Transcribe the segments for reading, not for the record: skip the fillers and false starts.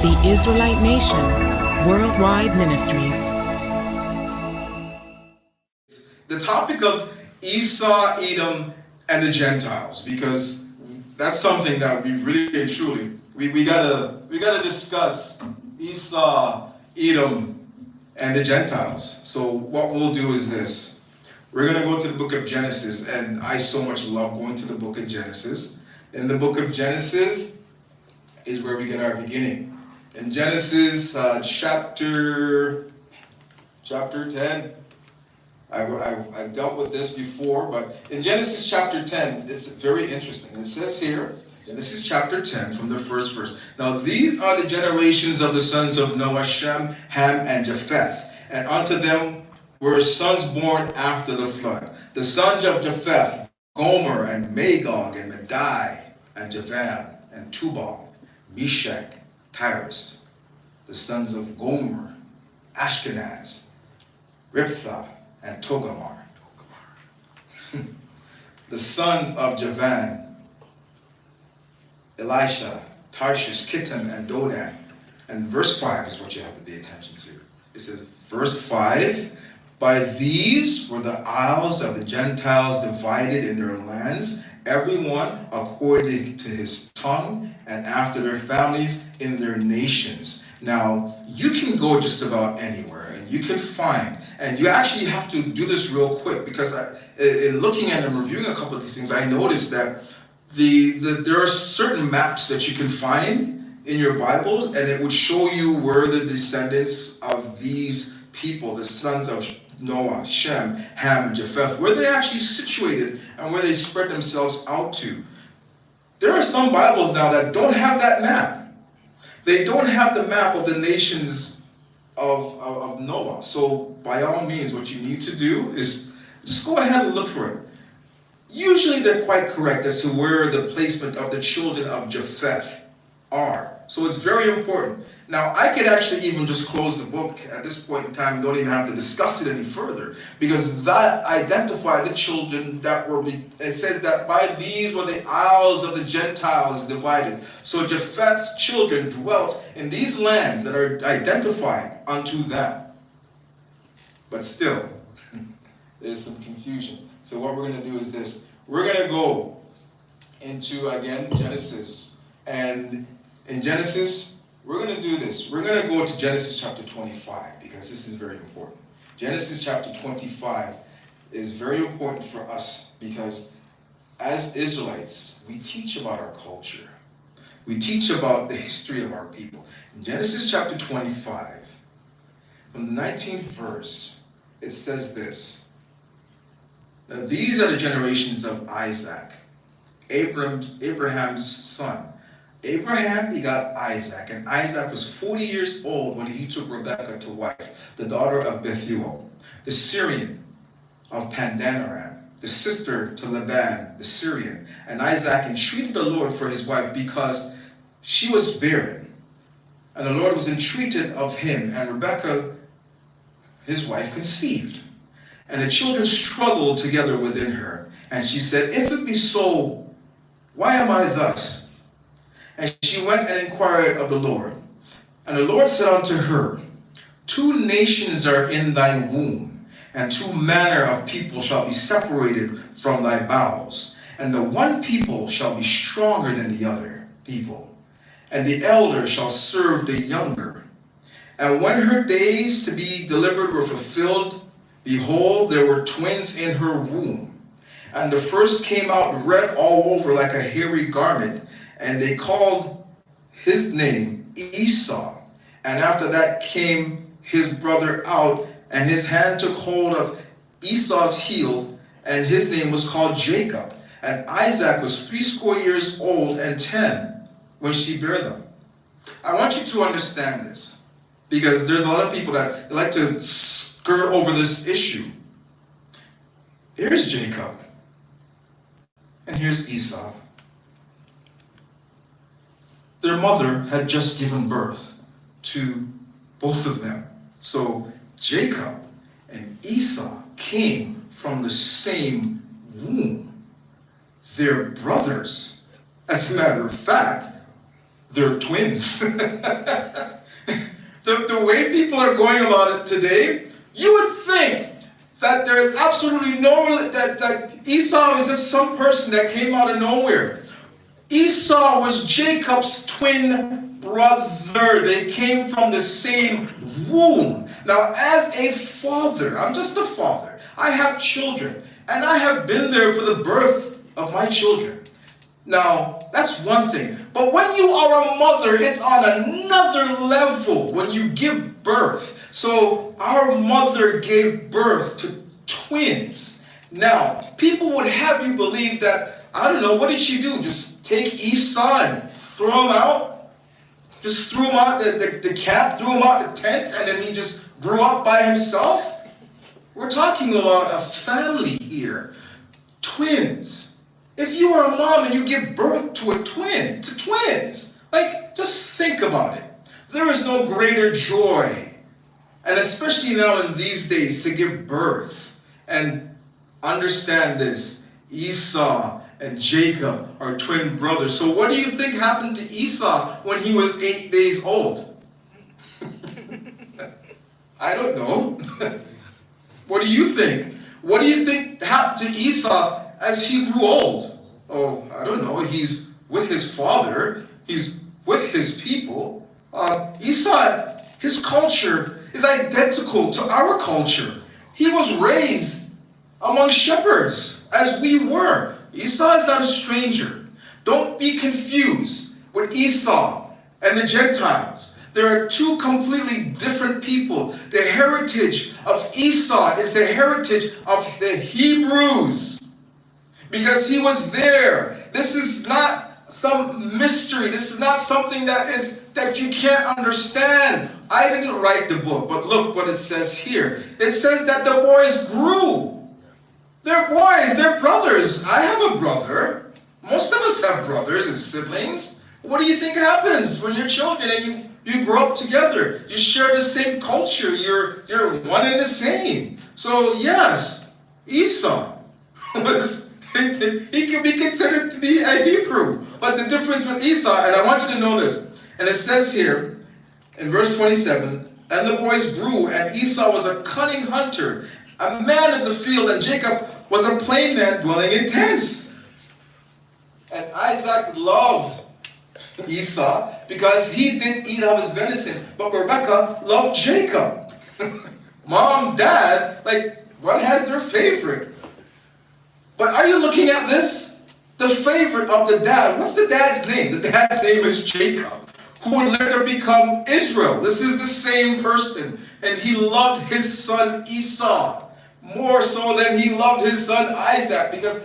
The Israelite Nation, Worldwide Ministries. The topic of Esau, Edom, and the Gentiles, because that's something that we really and truly we gotta discuss Esau, Edom, and the Gentiles. So what we'll do is this: we're gonna go to the book of Genesis, and I so much love going to the book of Genesis. In the book of Genesis is where we get our beginning. In Genesis chapter 10. I dealt with this before, but in Genesis chapter 10, it's very interesting. It says here, Genesis chapter 10, from the first verse. Now these are the generations of the sons of Noah, Shem, Ham, and Japheth. And unto them were sons born after the flood. The sons of Japheth, Gomer, and Magog, and Madai, and Javan, and Tubal, Meshach, Tyrus. The sons of Gomer, Ashkenaz, Riphtah, and Togarmah. The sons of Javan, Elisha, Tarshish, Kittim, and Dodan. And verse 5 is what you have to pay attention to. It says, verse 5, by these were the isles of the Gentiles divided in their lands, everyone according to his tongue, and after their families in their nations. Now, you can go just about anywhere, and you can find, and you actually have to do this real quick, because in looking at and reviewing a couple of these things, I noticed that there are certain maps that you can find in your Bible, and it would show you where the descendants of these people, the sons of Noah, Shem, Ham, and Japheth, where they actually situated and where they spread themselves out to. There are some Bibles now that don't have that map. They don't have the map of the nations of Noah. So by all means, what you need to do is just go ahead and look for it. Usually they're quite correct as to where the placement of the children of Japheth are. So it's very important. Now, I could actually even just close the book at this point in time and don't even have to discuss it any further, because that identified the children that were, it says that by these were the isles of the Gentiles divided. So Japheth's children dwelt in these lands that are identified unto them. But still, there's some confusion. So what we're going to do is this. We're going to go into, again, Genesis. And in Genesis, we're going to do this. We're going to go to Genesis chapter 25, because this is very important. Genesis chapter 25 is very important for us, because as Israelites, we teach about our culture. We teach about the history of our people. In Genesis chapter 25, from the 19th verse, it says this. Now these are the generations of Isaac, Abraham's son. Abraham begot Isaac, and Isaac was 40 years old when he took Rebekah to wife, the daughter of Bethuel, the Syrian of Pandanaram, the sister to Laban, the Syrian. And Isaac entreated the Lord for his wife, because she was barren. And the Lord was entreated of him, and Rebekah, his wife, conceived. And the children struggled together within her. And she said, if it be so, why am I thus? And she went and inquired of the Lord. And the Lord said unto her, 2 nations are in thy womb, and 2 manner of people shall be separated from thy bowels. And the one people shall be stronger than the other people, and the elder shall serve the younger. And when her days to be delivered were fulfilled, behold, there were twins in her womb. And the first came out red all over like a hairy garment, and they called his name Esau. And after that came his brother out, and his hand took hold of Esau's heel, and his name was called Jacob. And Isaac was 80 years old and 10 when she bare them. I want you to understand this, because there's a lot of people that like to skirt over this issue. Here's Jacob, and here's Esau. Their mother had just given birth to both of them. So Jacob and Esau came from the same womb. They're brothers. As a matter of fact, they're twins. The way people are going about it today, you would think that there is absolutely that Esau is just some person that came out of nowhere. Esau was Jacob's twin brother. They came from the same womb. Now, as a father, I'm just a father. I have children, and I have been there for the birth of my children. Now, that's one thing. But when you are a mother, it's on another level when you give birth. So, our mother gave birth to twins. Now, people would have you believe that, I don't know, what did she do? Just take Esau and throw him out? Just threw him out the camp, threw him out the tent, and then he just grew up by himself? We're talking about a family here. Twins. If you are a mom and you give birth to twins, like, just think about it. There is no greater joy, and especially now in these days, to give birth. And understand this, Esau and Jacob are twin brothers. So what do you think happened to Esau when he was 8 days old? I don't know. What do you think? What do you think happened to Esau as he grew old? Oh, I don't know. He's with his father. He's with his people. Esau, his culture is identical to our culture. He was raised among shepherds, as we were. Esau is not a stranger. Don't be confused with Esau and the Gentiles. There are two completely different people. The heritage of Esau is the heritage of the Hebrews, because he was there. This is not some mystery. This is not something that you can't understand. I didn't write the book, but look what it says here. It says that the boys grew. They're boys, they're brothers. I have a brother. Most of us have brothers and siblings. What do you think happens when you're children and you grow up together? You share the same culture. You're one and the same. So yes, Esau was, he could be considered to be a Hebrew. But the difference with Esau, and I want you to know this, and it says here in verse 27, and the boys grew, and Esau was a cunning hunter, a man of the field, and Jacob was a plain man dwelling in tents. And Isaac loved Esau because he didn't eat of his venison, but Rebekah loved Jacob. Mom, dad, like, one has their favorite. But are you looking at this? The favorite of the dad. What's the dad's name? The dad's name is Jacob, who would later become Israel. This is the same person. And he loved his son Esau more so than he loved his son Isaac, because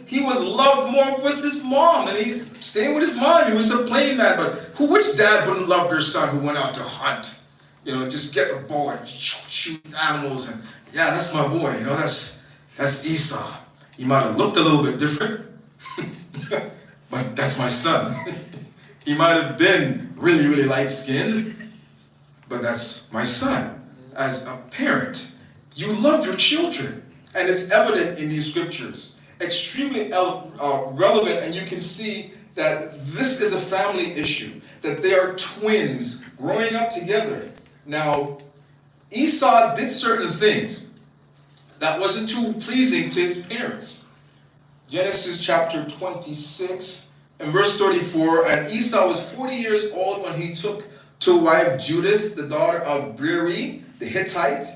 he was loved more with his mom, and he stayed with his mom. He was a plain man. But which dad wouldn't love their son who went out to hunt? Just get a bow and shoot animals, and yeah, that's my boy. That's Esau. He might have looked a little bit different, but that's my son. He might have been really, really light-skinned, but that's my son. As a parent, you love your children, and it's evident in these scriptures. Extremely relevant, and you can see that this is a family issue, that they are twins growing up together. Now, Esau did certain things that wasn't too pleasing to his parents. Genesis chapter 26 and verse 34, and Esau was 40 years old when he took to wife Judith, the daughter of Beeri the Hittite,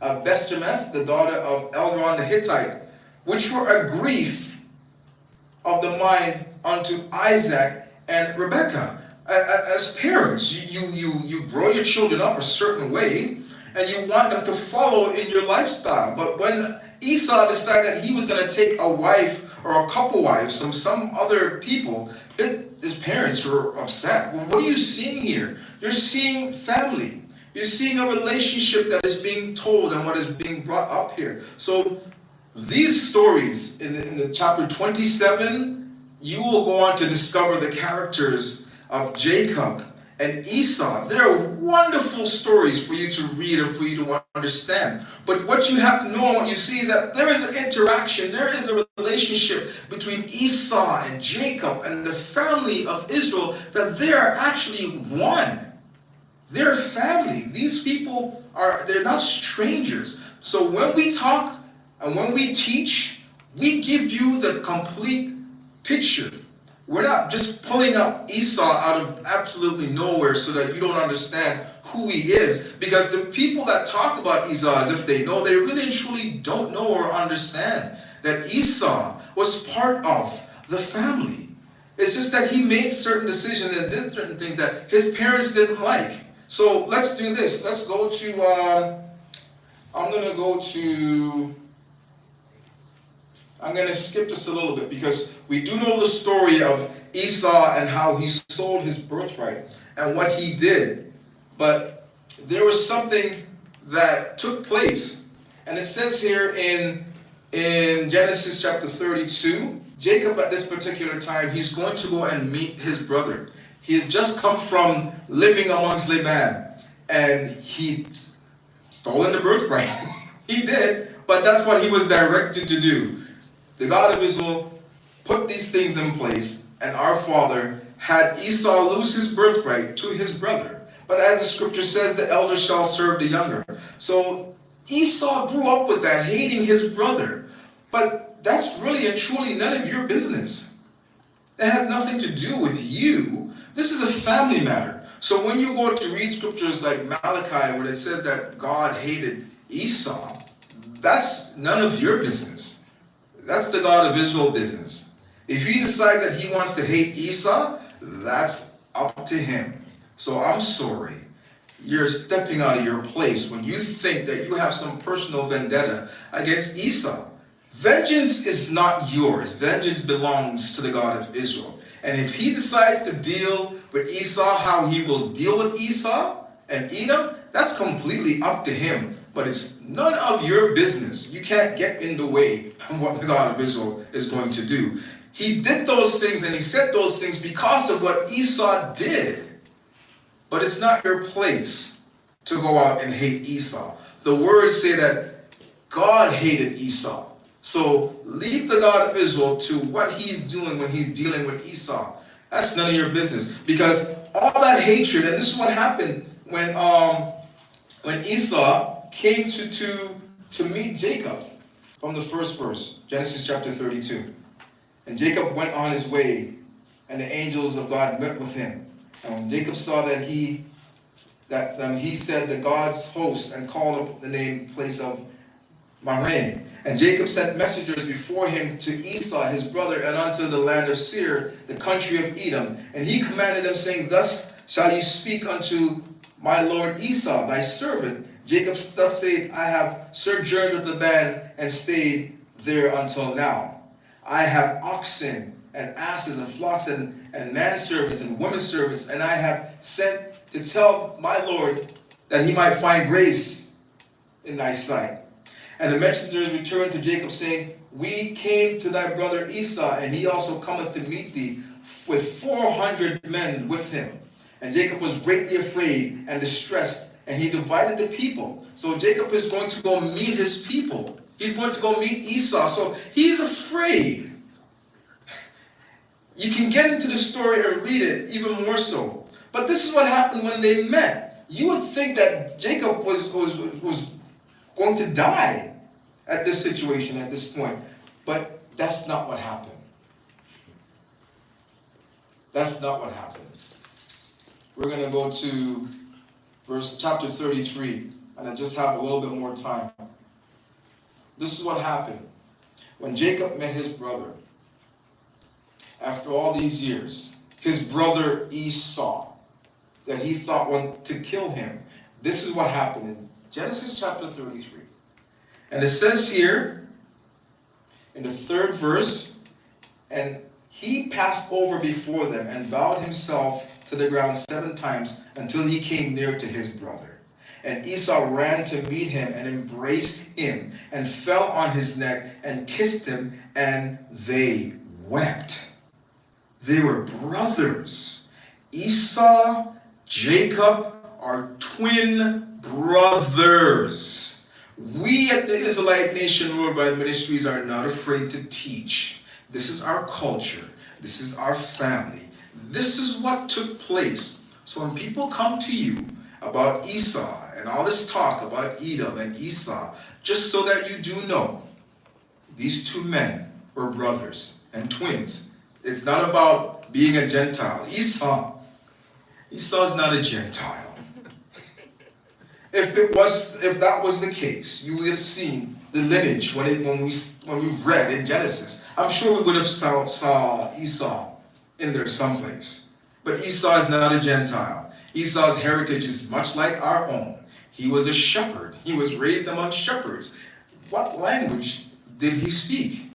of Bestemeth, the daughter of Elron the Hittite, which were a grief of the mind unto Isaac and Rebekah. As parents, you grow your children up a certain way, and you want them to follow in your lifestyle. But when Esau decided that he was going to take a wife or a couple wives from some other people, his parents were upset. Well, what are you seeing here? You're seeing family. You're seeing a relationship that is being told and what is being brought up here. So these stories in the chapter 27, you will go on to discover the characters of Jacob and Esau. There are wonderful stories for you to read and for you to understand. But what you have to know and what you see is that there is an interaction, there is a relationship between Esau and Jacob and the family of Israel, that they are actually one. They're family. These people they're not strangers. So when we talk and when we teach, we give you the complete picture. We're not just pulling up Esau out of absolutely nowhere so that you don't understand who he is. Because the people that talk about Esau as if they know, they really and truly don't know or understand that Esau was part of the family. It's just that he made certain decisions and did certain things that his parents didn't like. So let's do this. Let's go to, I'm going to skip just a little bit because we do know the story of Esau and how he sold his birthright and what he did. But there was something that took place. And it says here in Genesis chapter 32, Jacob at this particular time, he's going to go and meet his brother. He had just come from living amongst Laban, and he stolen the birthright. He did, but that's what he was directed to do. The God of Israel put these things in place, and our father had Esau lose his birthright to his brother. But as the scripture says, the elder shall serve the younger. So Esau grew up with that, hating his brother. But that's really and truly none of your business. That has nothing to do with you. This is a family matter. So when you go to read scriptures like Malachi, where it says that God hated Esau, that's none of your business. That's the God of Israel business. If he decides that he wants to hate Esau, that's up to him. So I'm sorry. You're stepping out of your place when you think that you have some personal vendetta against Esau. Vengeance is not yours. Vengeance belongs to the God of Israel. And if he decides to deal with Esau, how he will deal with Esau and Edom, that's completely up to him. But it's none of your business. You can't get in the way of what the God of Israel is going to do. He did those things and he said those things because of what Esau did. But it's not your place to go out and hate Esau. The words say that God hated Esau. So leave the God of Israel to what he's doing when he's dealing with Esau. That's none of your business. Because all that hatred, and this is what happened when Esau came to meet Jacob from the first verse, Genesis chapter 32. And Jacob went on his way, and the angels of God met with him. And when Jacob saw that he said the God's host, and called up the place of Mahraim. And Jacob sent messengers before him to Esau his brother, and unto the land of Seir, the country of Edom. And he commanded them, saying, Thus shall you speak unto my lord Esau, thy servant. Jacob thus saith, I have sojourned with the band, and stayed there until now. I have oxen, and asses, and flocks, and manservants, and womenservants, and I have sent to tell my lord that he might find grace in thy sight. And the messengers returned to Jacob, saying, We came to thy brother Esau, and he also cometh to meet thee, with 400 men with him. And Jacob was greatly afraid and distressed, and he divided the people. So Jacob is going to go meet his people. He's going to go meet Esau. So he's afraid. You can get into the story and read it even more so. But this is what happened when they met. You would think that Jacob was going to die at this situation, at this point. But that's not what happened. That's not what happened. We're going to go to chapter 33, and I just have a little bit more time. This is what happened. When Jacob met his brother, after all these years, his brother Esau, that he thought wanted to kill him. This is what happened in Genesis chapter 33. And it says here, in the 3rd verse, and he passed over before them and bowed himself to the ground 7 times until he came near to his brother. And Esau ran to meet him and embraced him and fell on his neck and kissed him, and they wept. They were brothers. Esau Jacob are twin brothers. We at the Israelite Nation Worldwide Ministries are not afraid to teach. This is our culture. This is our family. This is what took place. So when people come to you about Esau and all this talk about Edom and Esau, just so that you do know, these two men were brothers and twins. It's not about being a Gentile. Esau is not a Gentile. If that was the case, you would have seen the lineage when we read in Genesis. I'm sure we would have saw Esau in there someplace. But Esau is not a Gentile. Esau's heritage is much like our own. He was a shepherd. He was raised among shepherds. What language did he speak?